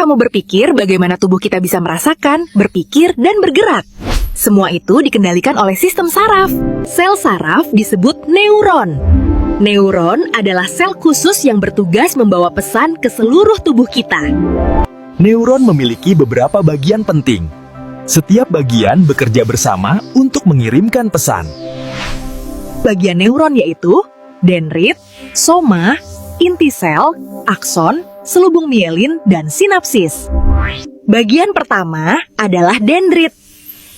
kamu berpikir bagaimana tubuh kita bisa merasakan, berpikir, dan bergerak. Semua itu dikendalikan oleh sistem saraf. Sel saraf disebut neuron. Neuron adalah sel khusus yang bertugas membawa pesan ke seluruh tubuh kita. Neuron memiliki beberapa bagian penting. Setiap bagian bekerja bersama untuk mengirimkan pesan. Bagian neuron yaitu dendrit, soma, inti sel, akson, selubung mielin, dan sinapsis. Bagian pertama adalah dendrit.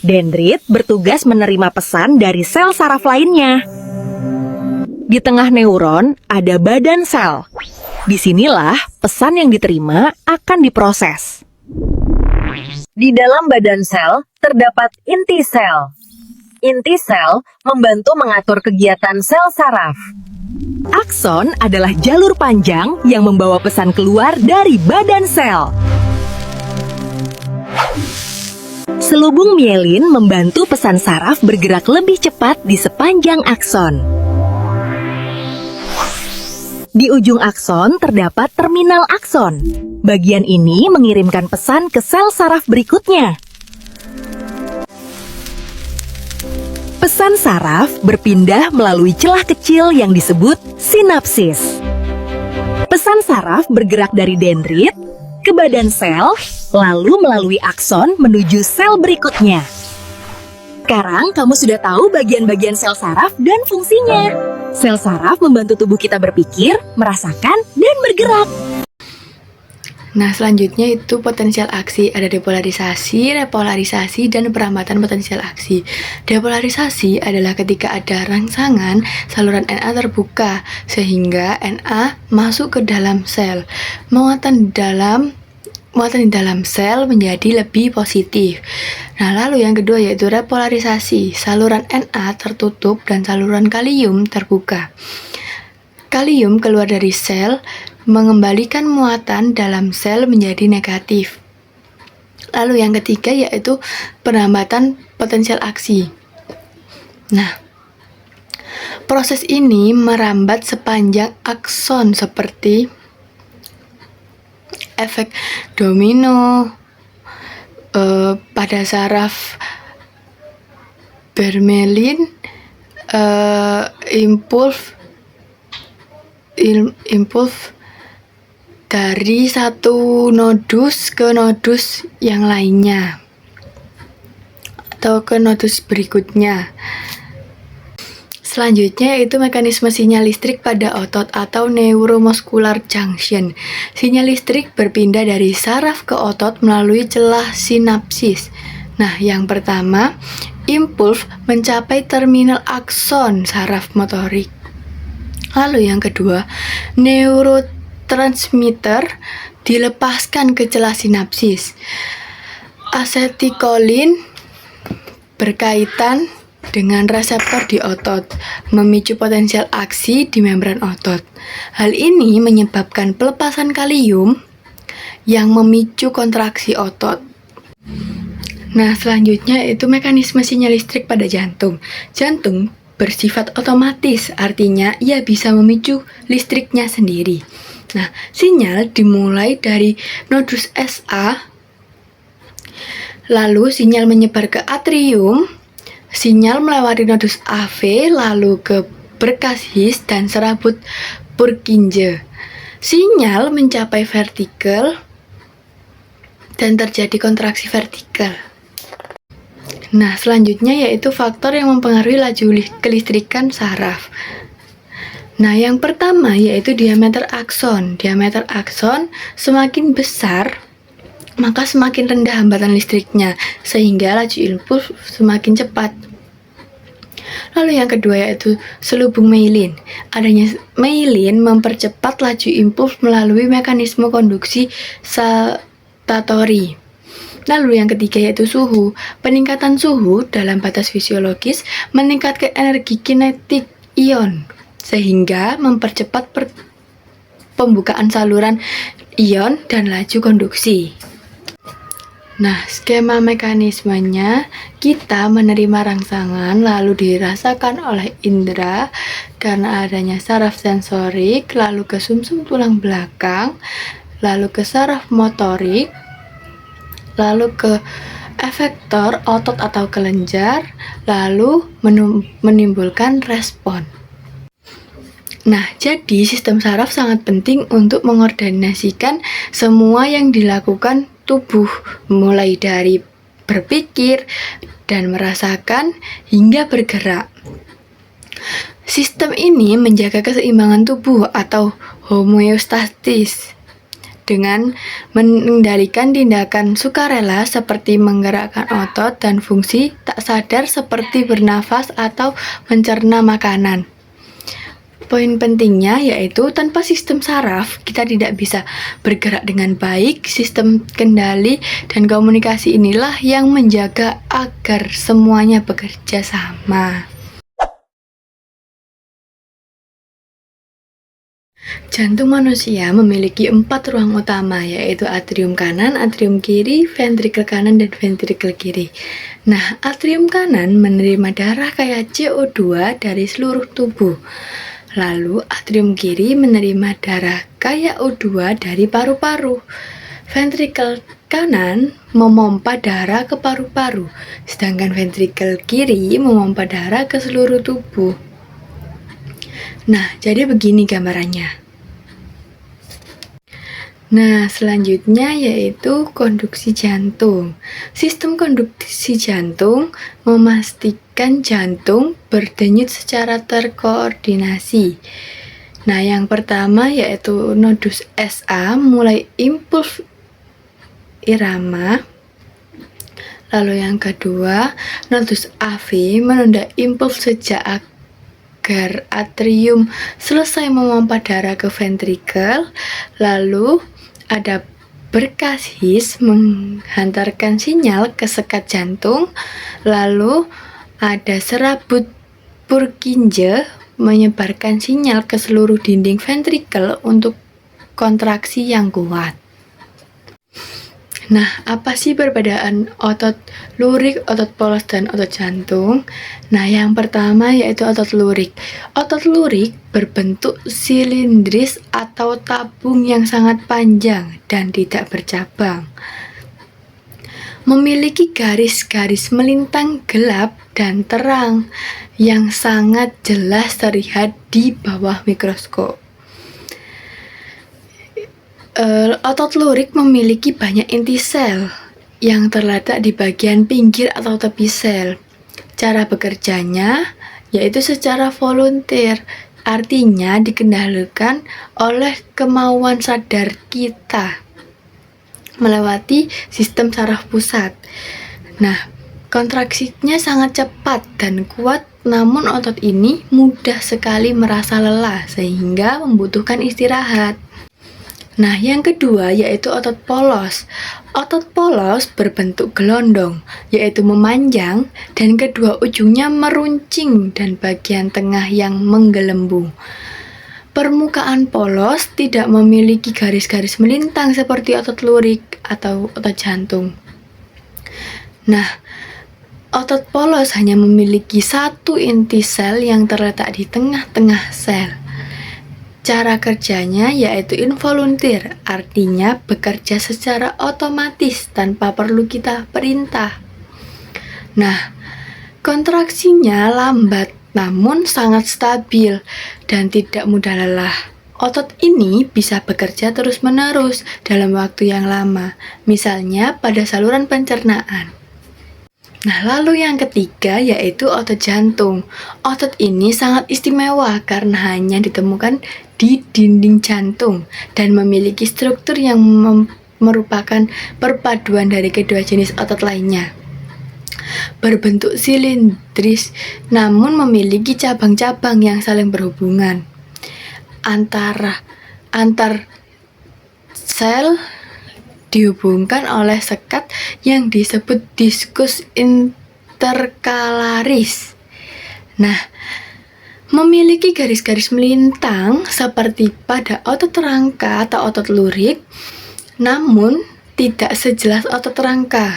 Dendrit bertugas menerima pesan dari sel saraf lainnya. Di tengah neuron ada badan sel. Disinilah pesan yang diterima akan diproses. Di dalam badan sel terdapat inti sel. Inti sel membantu mengatur kegiatan sel saraf. Akson adalah jalur panjang yang membawa pesan keluar dari badan sel. Selubung mielin membantu pesan saraf bergerak lebih cepat di sepanjang akson. Di ujung akson terdapat terminal akson. Bagian ini mengirimkan pesan ke sel saraf berikutnya. Pesan saraf berpindah melalui celah kecil yang disebut sinapsis. Pesan saraf bergerak dari dendrit ke badan sel, lalu melalui akson menuju sel berikutnya. Sekarang kamu sudah tahu bagian-bagian sel saraf dan fungsinya. Sel saraf membantu tubuh kita berpikir, merasakan, dan bergerak. Nah, selanjutnya itu potensial aksi. Ada depolarisasi, repolarisasi, dan perambatan potensial aksi. Depolarisasi adalah ketika ada rangsangan saluran Na terbuka, sehingga Na masuk ke dalam sel. Muatan di dalam sel menjadi lebih positif. Nah, lalu yang kedua yaitu repolarisasi. Saluran Na tertutup dan saluran kalium terbuka. Kalium keluar dari sel, mengembalikan muatan dalam sel menjadi negatif. Lalu yang ketiga yaitu perlambatan potensial aksi. Nah, proses ini merambat sepanjang akson seperti efek domino pada saraf Bermelin, impuls dari satu nodus ke nodus yang lainnya atau ke nodus berikutnya. Selanjutnya yaitu mekanisme sinyal listrik pada otot atau neuromuscular junction. Sinyal listrik berpindah dari saraf ke otot melalui celah sinapsis. Nah, yang pertama, impuls mencapai terminal akson saraf motorik. Lalu yang kedua, neurotransmitter dilepaskan ke celah sinapsis. Asetilkolin berkaitan dengan reseptor di otot, memicu potensial aksi di membran otot. Hal ini menyebabkan pelepasan kalium yang memicu kontraksi otot. Nah, selanjutnya itu mekanisme sinyal listrik pada jantung. Jantung bersifat otomatis, artinya ia bisa memicu listriknya sendiri. Nah, sinyal dimulai dari nodus SA, lalu sinyal menyebar ke atrium, sinyal melewati nodus AV, lalu ke berkashis dan serabut Purkinje. Sinyal mencapai vertikel dan terjadi kontraksi vertikal. Nah, selanjutnya yaitu faktor yang mempengaruhi laju kelistrikan saraf. Nah, yang pertama yaitu diameter akson. Diameter akson semakin besar, maka semakin rendah hambatan listriknya, sehingga laju impuls semakin cepat. Lalu yang kedua yaitu selubung myelin. Adanya myelin mempercepat laju impuls melalui mekanisme konduksi saltatori. Lalu yang ketiga yaitu suhu. Peningkatan suhu dalam batas fisiologis meningkatkan energi kinetik ion, sehingga mempercepat pembukaan saluran ion dan laju konduksi. Nah, skema mekanismenya, kita menerima rangsangan lalu dirasakan oleh indera karena adanya saraf sensorik, lalu ke sumsum tulang belakang, lalu ke saraf motorik, lalu ke efektor otot atau kelenjar, lalu menimbulkan respon. Nah, jadi sistem saraf sangat penting untuk mengordinasikan semua yang dilakukan tubuh, mulai dari berpikir dan merasakan hingga bergerak. Sistem ini menjaga keseimbangan tubuh atau homeostatis dengan mengendalikan tindakan sukarela seperti menggerakkan otot dan fungsi tak sadar seperti bernafas atau mencerna makanan. Poin pentingnya yaitu tanpa sistem saraf kita tidak bisa bergerak dengan baik. Sistem kendali dan komunikasi inilah yang menjaga agar semuanya bekerja sama. Jantung manusia memiliki 4 ruang utama, yaitu atrium kanan, atrium kiri, ventrikel kanan, dan ventrikel kiri. Nah, atrium kanan menerima darah kaya CO2 dari seluruh tubuh. Lalu, atrium kiri menerima darah kaya O2 dari paru-paru. Ventrikel kanan memompa darah ke paru-paru, sedangkan ventrikel kiri memompa darah ke seluruh tubuh. Nah, jadi begini gambarannya. Nah, selanjutnya yaitu konduksi jantung. Sistem konduksi jantung memastikan jantung berdenyut secara terkoordinasi. Nah, yang pertama yaitu nodus SA mulai impuls irama. Lalu yang kedua, nodus AV menunda impuls sejak agar atrium selesai memompa darah ke ventrikel. Lalu ada berkasis menghantarkan sinyal ke sekat jantung. Lalu ada serabut Purkinje menyebarkan sinyal ke seluruh dinding ventrikel untuk kontraksi yang kuat. Nah, apa sih perbedaan otot lurik, otot polos, dan otot jantung? Nah, yang pertama yaitu otot lurik. Otot lurik berbentuk silindris atau tabung yang sangat panjang dan tidak bercabang. Memiliki garis-garis melintang gelap dan terang yang sangat jelas terlihat di bawah mikroskop. Otot lurik memiliki banyak inti sel yang terletak di bagian pinggir atau tepi sel. Cara bekerjanya yaitu secara volunteer, artinya dikendalikan oleh kemauan sadar kita melewati sistem saraf pusat. Nah, kontraksinya sangat cepat dan kuat, namun otot ini mudah sekali merasa lelah sehingga membutuhkan istirahat. Nah, yang kedua yaitu otot polos. Otot polos berbentuk gelondong, yaitu memanjang dan kedua ujungnya meruncing dan bagian tengah yang menggelembung. Permukaan polos tidak memiliki garis-garis melintang seperti otot lurik atau otot jantung. Nah, otot polos hanya memiliki satu inti sel yang terletak di tengah-tengah sel. Cara kerjanya yaitu involunteer, artinya bekerja secara otomatis tanpa perlu kita perintah. Nah, kontraksinya lambat namun sangat stabil dan tidak mudah lelah. Otot ini bisa bekerja terus-menerus dalam waktu yang lama, misalnya pada saluran pencernaan. Nah, lalu yang ketiga yaitu otot jantung. Otot ini sangat istimewa karena hanya ditemukan di dinding jantung dan memiliki struktur yang merupakan perpaduan dari kedua jenis otot lainnya. Berbentuk silindris namun memiliki cabang-cabang yang saling berhubungan. Antar sel dihubungkan oleh sekat yang disebut diskus interkalaris. Nah, memiliki garis-garis melintang seperti pada otot rangka atau otot lurik, namun tidak sejelas otot rangka.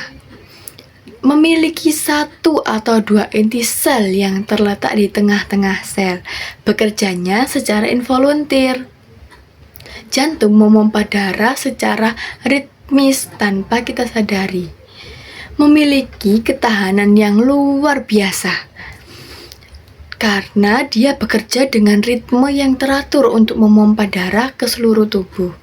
Memiliki satu atau dua inti sel yang terletak di tengah-tengah sel. Bekerjanya secara involunteer. jantung memompa darah secara ritmis tanpa kita sadari. Memiliki ketahanan yang luar biasa karena dia bekerja dengan ritme yang teratur untuk memompa darah ke seluruh tubuh.